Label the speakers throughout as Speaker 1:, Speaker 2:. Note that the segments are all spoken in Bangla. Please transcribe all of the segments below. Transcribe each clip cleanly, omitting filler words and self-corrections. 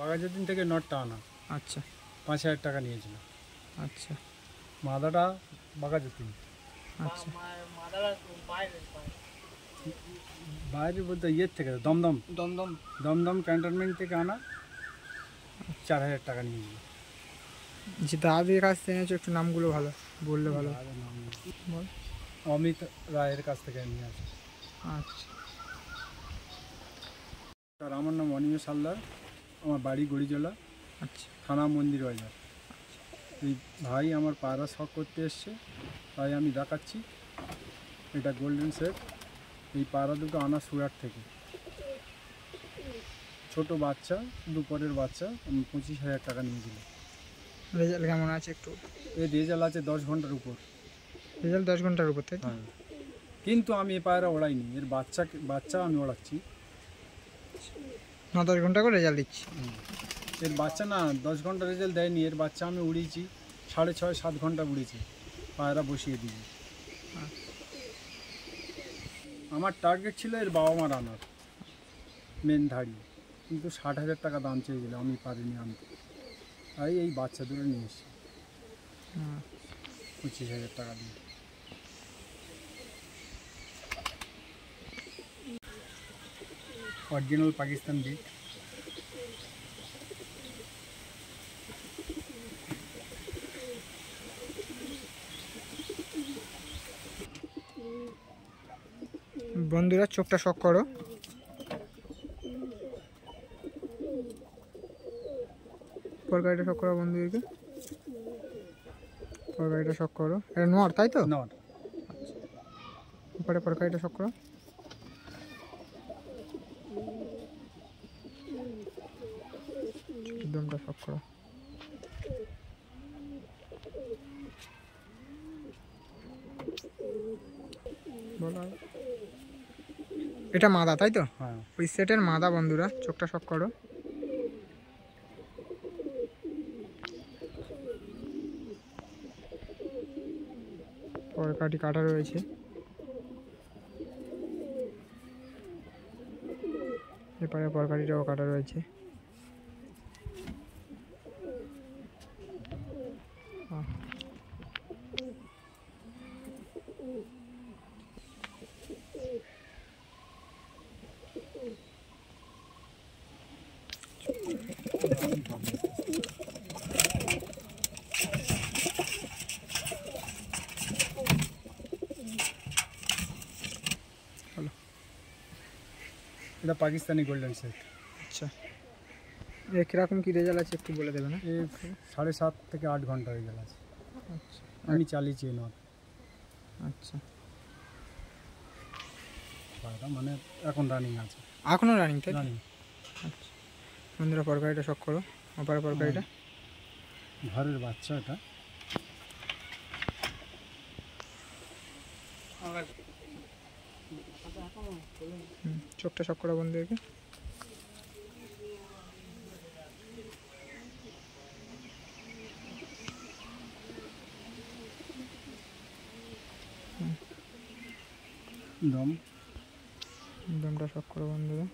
Speaker 1: বাঘাযতীন থেকে নটটা আনা।
Speaker 2: আচ্ছা
Speaker 1: 5,000 টাকা নিয়েছিল।
Speaker 2: আচ্ছা
Speaker 1: মাদাটা বাঘাযতীন।
Speaker 2: আচ্ছা
Speaker 1: বাইরে বলতে ইয়ের থেকে দমদম
Speaker 2: দমদম
Speaker 1: দমদম ক্যান্টনমেন্ট থেকে আনা 4,000 টাকা নিয়েছিল।
Speaker 2: যে দাদির কাছ থেকে এনেছো একটু নামগুলো ভালো বললে ভালো।
Speaker 1: দাদার নাম নেই।
Speaker 2: বল।
Speaker 1: অমিত রায়ের কাছ থেকে নিয়ে আসে।
Speaker 2: আচ্ছা
Speaker 1: আর আমার নাম অনিমেষ হালদার, আমার বাড়ি গড়িজলা,
Speaker 2: আচ্ছা
Speaker 1: থানা মন্দির বাজার। এই ভাই আমার পায়রা শখ করতে এসছে, তাই আমি দেখাচ্ছি। এটা গোল্ডেন সেট। এই পায়রা দুটো আনা সুরাট থেকে, ছোট বাচ্চা, দুপুরের বাচ্চা। আমি 25,000 টাকা নিয়েছিল।
Speaker 2: রেজাল্ট কেমন আছে একটু?
Speaker 1: এর রেজাল্ট আছে 10 ঘন্টার উপর।
Speaker 2: রেজাল্ট 10 ঘন্টার উপর তাই তো?
Speaker 1: হ্যাঁ, কিন্তু আমি এ পায়রা ওড়াইনি, এর বাচ্চা আমি ওড়াচ্ছি।
Speaker 2: 9-10 ঘন্টা করে রেজাল্ট দিচ্ছি।
Speaker 1: এর বাচ্চা না 10 ঘন্টা রেজাল্ট দেয়নি, এর বাচ্চা আমি উড়িয়েছি 6.5-7 ঘন্টা উড়েছি, পায়রা বসিয়ে দিয়েছি। আমার টার্গেট ছিল এর বাবা মার আনার, মেন ধাড়ি, কিন্তু 60,000 টাকা দাম চেয়েছিল, আমি পারিনি আনতে, তাই এই বাচ্চা দুটো নিয়ে এসেছি 25,000 টাকা দিয়ে। Original Pakistan beat.
Speaker 2: বন্ধুরা চোখটা শক করো। পরগাড়িটা শক করো বন্ধুদেরকে, পরগাড়িটা শক করো। এটা নর তাই তো?
Speaker 1: নট।
Speaker 2: উপরে পরগাড়িটা শক করো। দমটা শক করো। বলো। এটা মাদা তাই তো?
Speaker 1: হ্যাঁ,
Speaker 2: ওই সেটের মাদা বন্ধুরা, চোখটা শক করো। পরকাটি কাটা রয়েছে, এপারে পরকাটিটাও কাটা রয়েছে।
Speaker 1: এটা পাকিস্তানি গোল্ডেন সেট।
Speaker 2: আচ্ছা, এ কীরকম কী রেজাল্ট আছে একটু বলে দেবে না?
Speaker 1: এ 7.5 থেকে 8 ঘন্টা রেজাল্ট আছে।
Speaker 2: আচ্ছা
Speaker 1: আমি চালিয়েছি এই নট।
Speaker 2: আচ্ছা,
Speaker 1: মানে এখন রানিং আছে।
Speaker 2: এখনও রানিং তাই?
Speaker 1: রানিং।
Speaker 2: আচ্ছা বন্ধুরা পরকাটিটা শক করো, অপারে পরকাটিটা।
Speaker 1: ঘরের বাচ্চা এটা।
Speaker 2: চোখটা শক করো বন্ধুদেরকে। দমটা শক করো বন্ধুরা।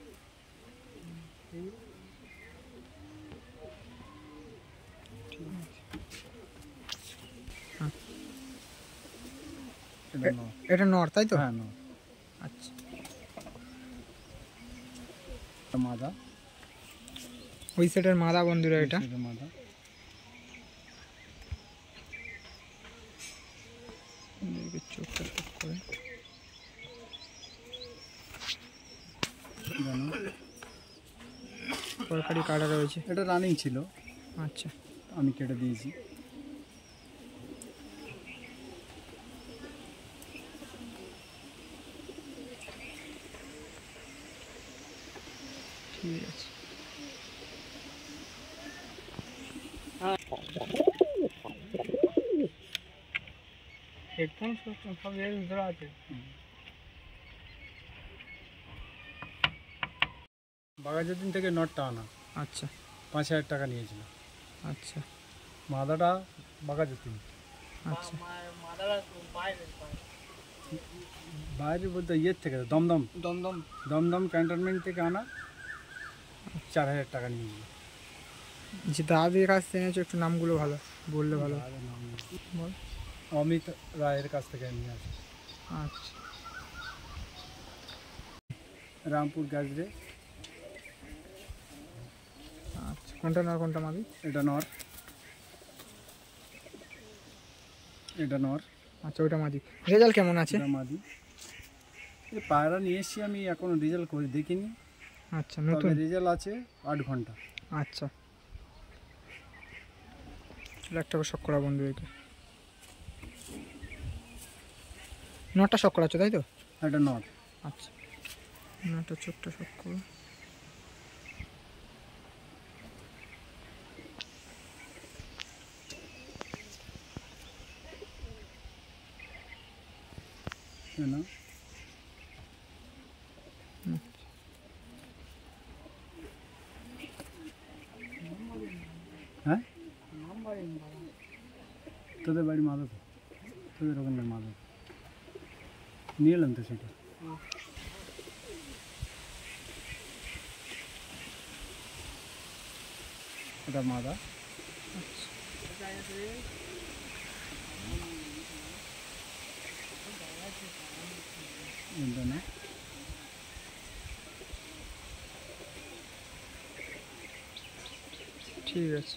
Speaker 2: এটা নর তাই তো?
Speaker 1: হ্যাঁ, নট।
Speaker 2: আচ্ছা,
Speaker 1: মাদা,
Speaker 2: ওই সেটের মাদা বন্ধুরা এটা।
Speaker 1: মাদা।
Speaker 2: চোখটা শক করে পরকাটি কাটা রয়েছে।
Speaker 1: এটা রানিং ছিল,
Speaker 2: আচ্ছা
Speaker 1: আমি কেটে দিয়েছি।
Speaker 2: ঠিক আছে। হেডফোন সব এর ভিতরে আছে।
Speaker 1: বাঘাযতীন থেকে নটটা আনা।
Speaker 2: আচ্ছা
Speaker 1: 5,000 টাকা নিয়েছিল।
Speaker 2: আচ্ছা
Speaker 1: মাদাটা বাঘাযতীন।
Speaker 2: আচ্ছা
Speaker 1: বাইরে বলতে ইয়ের থেকে দমদম
Speaker 2: দমদম
Speaker 1: দমদম ক্যান্টনমেন্ট থেকে আনা 4,000 টাকা নিয়েছিল।
Speaker 2: যে দাদির কাছ থেকে এনেছো একটু নামগুলো ভালো বললে ভালো।
Speaker 1: দাদার নাম নেই।
Speaker 2: বল।
Speaker 1: অমিত রায়ের কাছ থেকে নিয়ে আসি।
Speaker 2: আচ্ছা
Speaker 1: রামপুর গাজরে।
Speaker 2: আচ্ছা, কোনটা নর কোনটা মাদি?
Speaker 1: এটা নর, এটা নর,
Speaker 2: আচ্ছা ওইটা মাদি। রেজাল্ট কেমন আছে?
Speaker 1: এটা মাদি। এই পায়রা নিয়ে এসেছি আমি, এখনো রেজাল্ট করে দেখিনি।
Speaker 2: আচ্ছা নতুন।
Speaker 1: তবে রেজাল্ট আছে 8 ঘন্টা।
Speaker 2: আচ্ছা চলো একটা শখ করা বন্ধুদেরকে। নটা শখ করাচ্ছ তাই তো?
Speaker 1: এটা নর।
Speaker 2: আচ্ছা নটা ছোট্ট শখ করো।
Speaker 1: না হ্যাঁ, তোদের বাড়ি মাদক, তোদের ওখানে মাদক নিয়ে এলাম তো সেটা। ওটা মাদা। এটা না,
Speaker 2: ঠিক আছে।